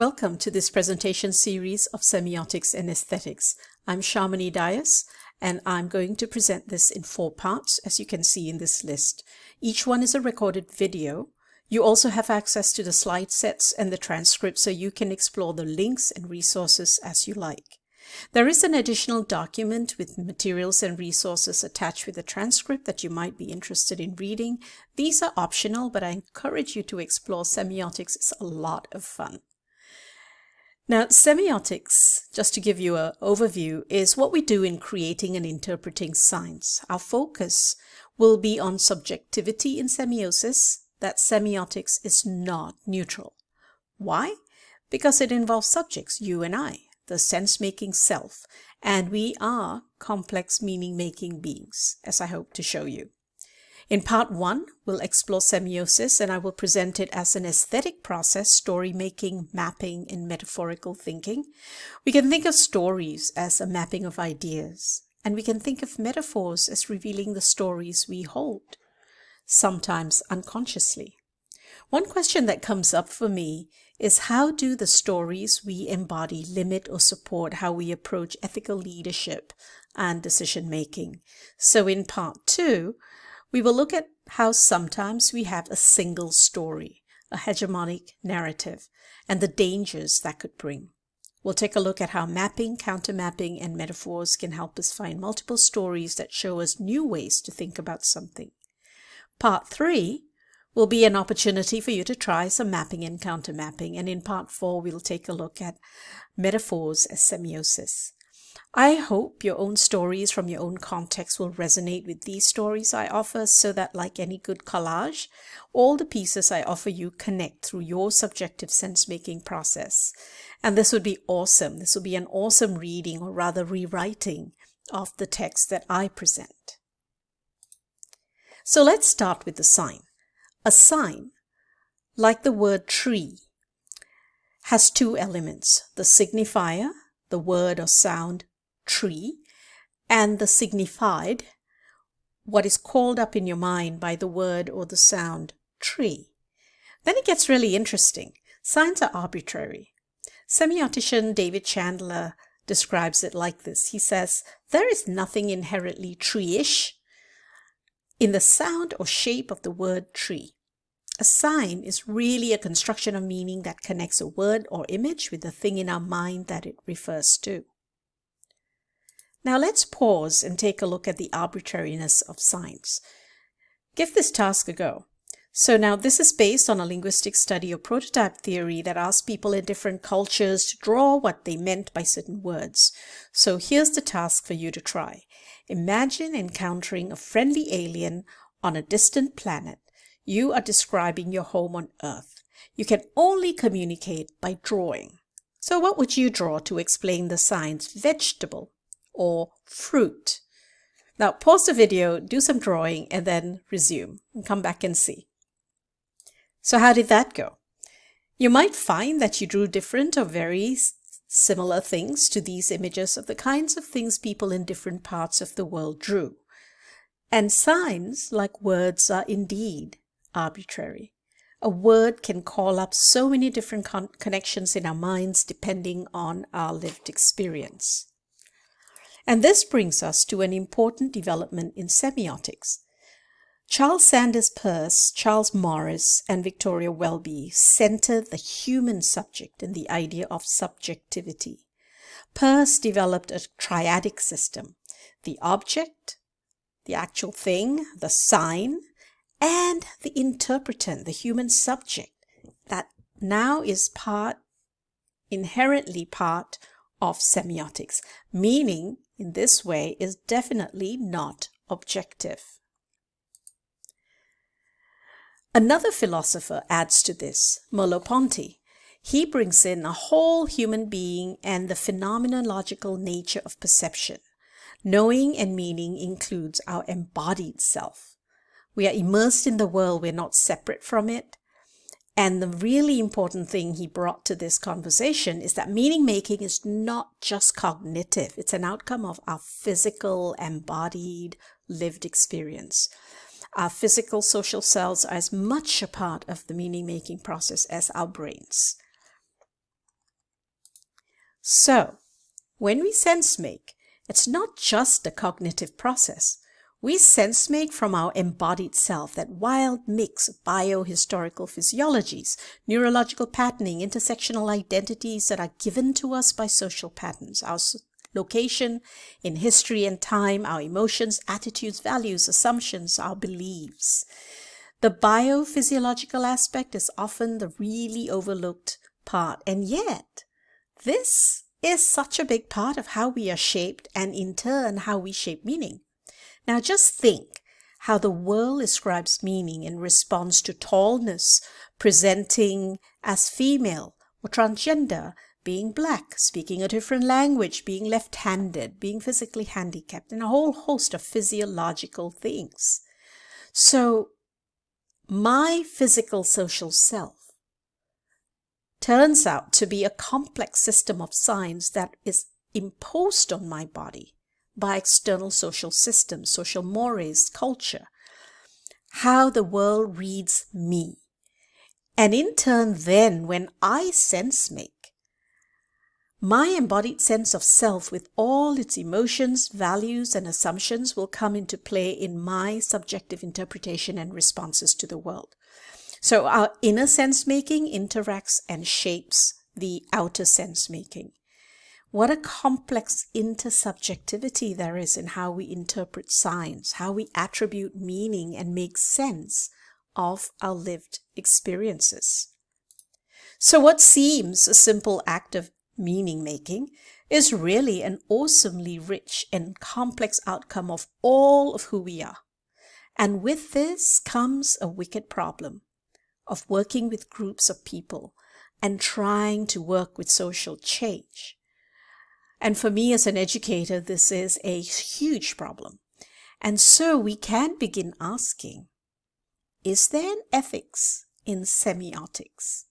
Welcome to this presentation series of Semiotics and Aesthetics. I'm Shamini Dias, and I'm going to present this in 4 parts, as you can see in this list. Each one is a recorded video. You also have access to the slide sets and the transcript, so you can explore the links and resources as you like. There is an additional document with materials and resources attached with a transcript that you might be interested in reading. These are optional, but I encourage you to explore semiotics. It's a lot of fun. Now, semiotics, just to give you an overview, is what we do in creating and interpreting science. Our focus will be on subjectivity in semiosis, that semiotics is not neutral. Why? Because it involves subjects, you and I, the sense-making self, and we are complex meaning-making beings, as I hope to show you. In part 1, we'll explore semiosis, and I will present it as an aesthetic process, story-making, mapping, and metaphorical thinking. We can think of stories as a mapping of ideas, and we can think of metaphors as revealing the stories we hold, sometimes unconsciously. One question that comes up for me is, how do the stories we embody limit or support how we approach ethical leadership and decision-making? So in part 2, we will look at how sometimes we have a single story, a hegemonic narrative, and the dangers that could bring. We'll take a look at how mapping, countermapping, and metaphors can help us find multiple stories that show us new ways to think about something. Part 3 will be an opportunity for you to try some mapping and countermapping, and in part 4 we'll take a look at metaphors as semiosis. I hope your own stories from your own context will resonate with these stories I offer, so that, like any good collage, all the pieces I offer you connect through your subjective sense-making process. And this would be awesome. This will be an awesome reading, or rather rewriting, of the text that I present. So let's start with the sign. A sign, like the word tree, has 2 elements: the signifier, the word or sound tree, and the signified, what is called up in your mind by the word or the sound tree. Then it gets really interesting. Signs are arbitrary. Semiotician David Chandler describes it like this. He says, there is nothing inherently tree-ish in the sound or shape of the word tree. A sign is really a construction of meaning that connects a word or image with the thing in our mind that it refers to. Now let's pause and take a look at the arbitrariness of signs. Give this task a go. So now this is based on a linguistic study of prototype theory that asked people in different cultures to draw what they meant by certain words. So here's the task for you to try. Imagine encountering a friendly alien on a distant planet. You are describing your home on Earth. You can only communicate by drawing. So what would you draw to explain the signs vegetable or fruit? Now pause the video, do some drawing, and then resume and come back and see. So how did that go? You might find that you drew different or very similar things to these images of the kinds of things people in different parts of the world drew. And signs, like words, are indeed arbitrary. A word can call up so many different connections in our minds depending on our lived experience. And this brings us to an important development in semiotics. Charles Sanders Peirce, Charles Morris, and Victoria Welby centered the human subject in the idea of subjectivity. Peirce developed a triadic system: the object, the actual thing, the sign, and the interpretant, the human subject, that now is inherently part of semiotics, meaning in this way is definitely not objective. Another philosopher adds to this, Merleau-Ponty. He brings in a whole human being and the phenomenological nature of perception. Knowing and meaning includes our embodied self. We are immersed in the world, we're not separate from it. And the really important thing he brought to this conversation is that meaning making is not just cognitive. It's an outcome of our physical, embodied, lived experience. Our physical social selves are as much a part of the meaning-making process as our brains. So, when we sense make, it's not just a cognitive process. We sense make from our embodied self, that wild mix of biohistorical physiologies, neurological patterning, intersectional identities that are given to us by social patterns, our location in history and time, our emotions, attitudes, values, assumptions, our beliefs. The biophysiological aspect is often the really overlooked part, and yet this is such a big part of how we are shaped and in turn how we shape meaning. Now just think how the world ascribes meaning in response to tallness, presenting as female or transgender, being black, speaking a different language, being left-handed, being physically handicapped, and a whole host of physiological things. So my physical social self turns out to be a complex system of signs that is imposed on my body by external social systems, social mores, culture, how the world reads me. And in turn then, when I sense make, my embodied sense of self with all its emotions, values, and assumptions will come into play in my subjective interpretation and responses to the world. So our inner sense-making interacts and shapes the outer sense-making. What a complex intersubjectivity there is in how we interpret signs, how we attribute meaning and make sense of our lived experiences. So what seems a simple act of meaning-making is really an awesomely rich and complex outcome of all of who we are. And with this comes a wicked problem of working with groups of people and trying to work with social change. And for me as an educator, this is a huge problem. And so we can begin asking, is there an ethics in semiotics?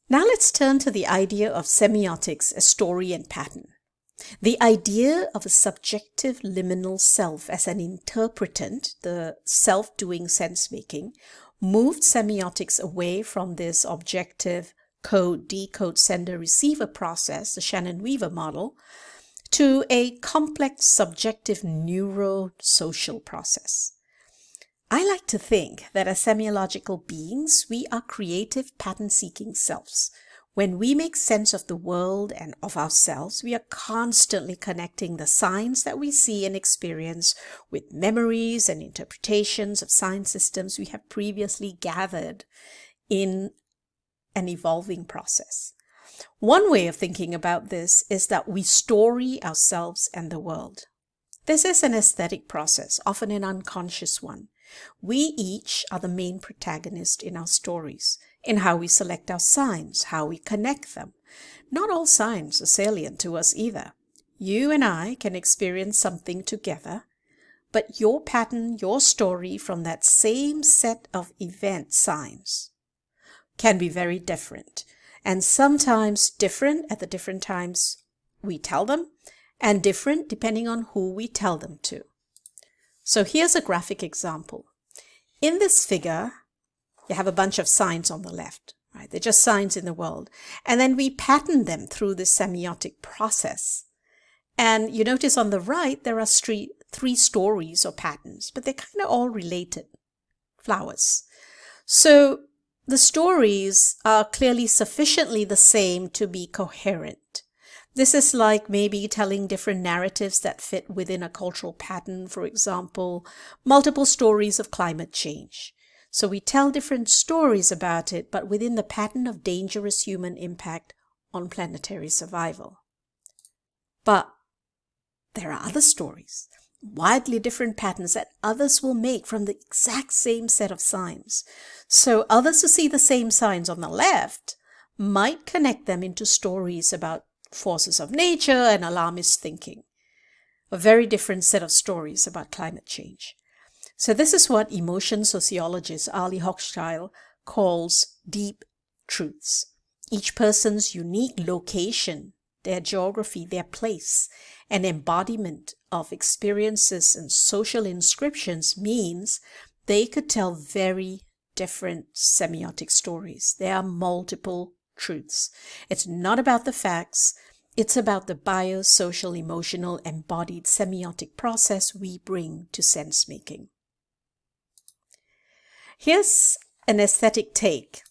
Now let's turn to the idea of semiotics as story and pattern. The idea of a subjective liminal self as an interpretant, the self doing sense-making, moved semiotics away from this objective code, decode, sender, receiver process, the Shannon-Weaver model, to a complex subjective neuro-social process. I like to think that as semiological beings, we are creative pattern-seeking selves. When we make sense of the world and of ourselves, we are constantly connecting the signs that we see and experience with memories and interpretations of sign systems we have previously gathered in an evolving process. One way of thinking about this is that we story ourselves and the world. This is an aesthetic process, often an unconscious one. We each are the main protagonist in our stories, in how we select our signs, how we connect them. Not all signs are salient to us either. You and I can experience something together, but your pattern, your story from that same set of event signs can be very different, and sometimes different at the different times we tell them, and different depending on who we tell them to. So here's a graphic example. In this figure, you have a bunch of signs on the left, right? They're just signs in the world. And then we pattern them through this semiotic process. And you notice on the right, there are three stories or patterns, but they're kind of all related. Flowers. So the stories are clearly sufficiently the same to be coherent. This is like maybe telling different narratives that fit within a cultural pattern, for example, multiple stories of climate change. So we tell different stories about it, but within the pattern of dangerous human impact on planetary survival. But there are other stories, widely different patterns that others will make from the exact same set of signs. So others who see the same signs on the left might connect them into stories about forces of nature and alarmist thinking. A very different set of stories about climate change. So this is what emotion sociologist Ali Hochschild calls deep truths. Each person's unique location, their geography, their place, and embodiment of experiences and social inscriptions means they could tell very different semiotic stories. There are multiple truths. It's not about the facts. It's about the biosocial, emotional, embodied semiotic process we bring to sense making. Here's an aesthetic take.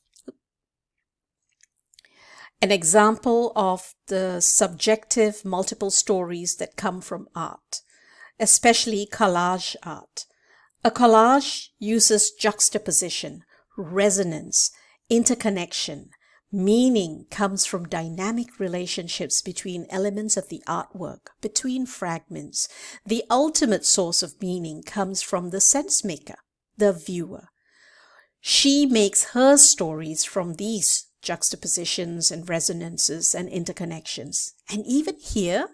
An example of the subjective multiple stories that come from art, especially collage art. A collage uses juxtaposition, resonance, interconnection. Meaning comes from dynamic relationships between elements of the artwork, between fragments. The ultimate source of meaning comes from the sense maker, the viewer. She makes her stories from these juxtapositions and resonances and interconnections. And even here,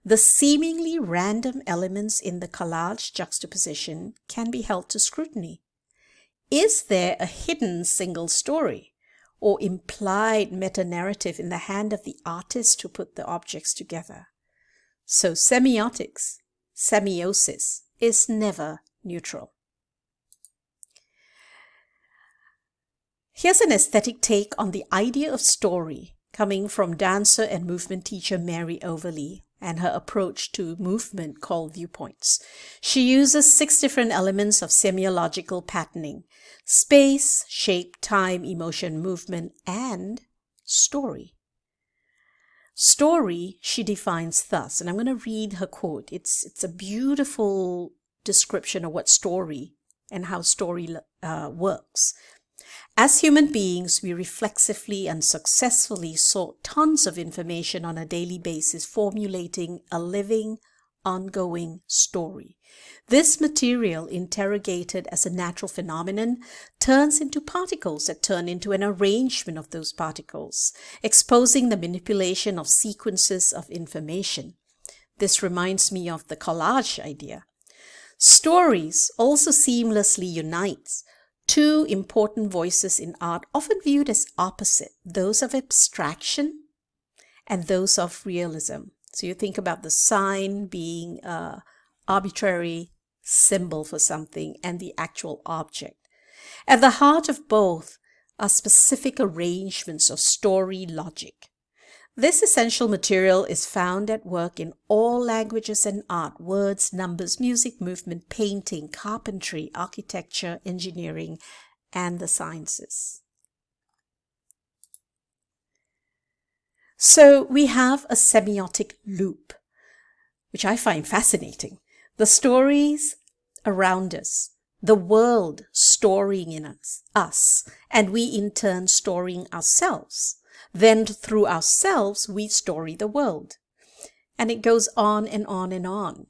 the seemingly random elements in the collage juxtaposition can be held to scrutiny. Is there a hidden single story or implied meta-narrative in the hand of the artist to put the objects together? So semiotics, semiosis, is never neutral. Here's an aesthetic take on the idea of story coming from dancer and movement teacher Mary Overly and her approach to movement called viewpoints. She uses 6 different elements of semiological patterning: space, shape, time, emotion, movement, and story. Story she defines thus, and I'm going to read her quote. It's a beautiful description of what story and how story works. As human beings, we reflexively and successfully sought tons of information on a daily basis, formulating a living, ongoing story. This material, interrogated as a natural phenomenon, turns into particles that turn into an arrangement of those particles, exposing the manipulation of sequences of information. This reminds me of the collage idea. Stories also seamlessly unite 2 important voices in art, often viewed as opposite, those of abstraction and those of realism. So you think about the sign being an arbitrary symbol for something and the actual object. At the heart of both are specific arrangements of story logic. This essential material is found at work in all languages and art: words, numbers, music, movement, painting, carpentry, architecture, engineering, and the sciences. So we have a semiotic loop, which I find fascinating. The stories around us, the world storying in us, and we in turn storying ourselves. Then through ourselves, we story the world. And it goes on and on and on,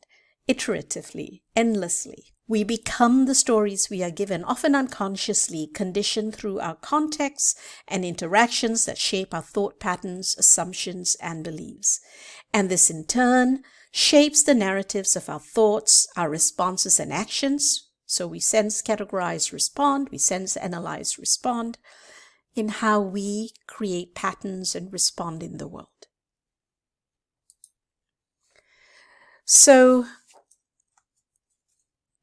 iteratively, endlessly. We become the stories we are given, often unconsciously, conditioned through our contexts and interactions that shape our thought patterns, assumptions, and beliefs. And this in turn shapes the narratives of our thoughts, our responses and actions. So we sense, categorize, respond. We sense, analyze, respond in how we create patterns and respond in the world. So,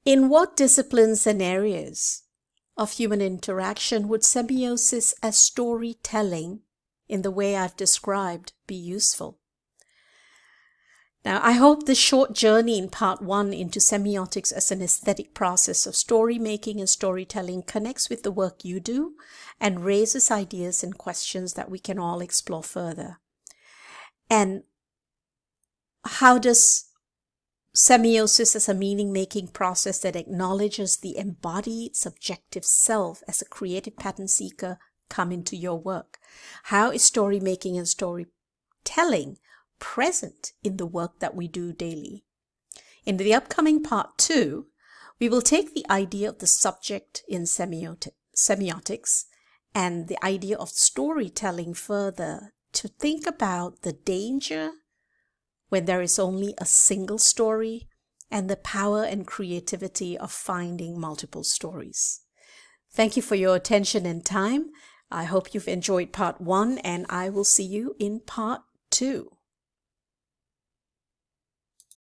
in what disciplines and areas of human interaction would semiosis as storytelling, in the way I've described, be useful? Now, I hope this short journey in part 1 into semiotics as an aesthetic process of story making and storytelling connects with the work you do and raises ideas and questions that we can all explore further. And how does semiosis as a meaning-making process that acknowledges the embodied subjective self as a creative pattern seeker come into your work? How is story making and storytelling present in the work that we do daily? In the upcoming part 2, we will take the idea of the subject in semiotics and the idea of storytelling further to think about the danger when there is only a single story and the power and creativity of finding multiple stories. Thank you for your attention and time. I hope you've enjoyed part 1, and I will see you in part 2.